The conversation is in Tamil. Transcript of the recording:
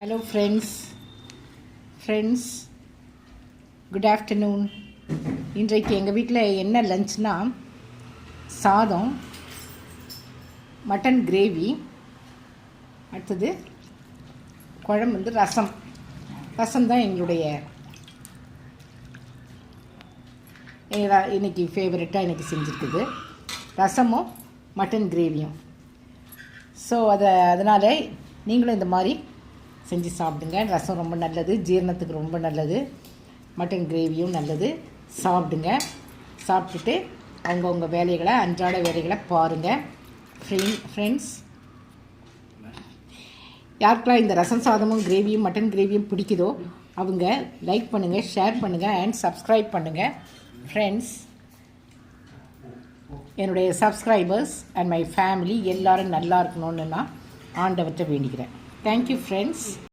Hello friends good afternoon. இன்றைக்கு எங்கள் வீட்டில் என்ன லஞ்ச்னா சாதம், மட்டன் கிரேவி, அடுத்தது குழம்பு ரசம் தான் எங்களுடைய இன்றைக்கி ஃபேவரட்டாக எனக்கு செஞ்சுருக்குது. ரசமும் மட்டன் கிரேவியும். ஸோ அதனால் நீங்களும் இந்த மாதிரி செஞ்சு சாப்பிடுங்க. ரசம் ரொம்ப நல்லது, ஜீரணத்துக்கு ரொம்ப நல்லது. மட்டன் கிரேவியும் நல்லது. சாப்பிடுங்க. சாப்பிட்டுட்டு அவங்கவுங்க வேலைகளை, அன்றாட வேலைகளை பாருங்கள். ஃப்ரெண்ட்ஸ், யாருக்கெல்லாம் இந்த ரசம் சாதமும் கிரேவியும் மட்டன் கிரேவியும் பிடிக்குதோ அவங்க லைக் பண்ணுங்கள், ஷேர் பண்ணுங்கள் அண்ட் சப்ஸ்கிரைப் பண்ணுங்கள். ஃப்ரெண்ட்ஸ், என்னுடைய சப்ஸ்கிரைபர்ஸ் அண்ட் மை ஃபேமிலி எல்லோரும் நல்லா இருக்கணும்னு நான் ஆண்டவற்றை வேண்டிக்கிறேன். Thank you friends.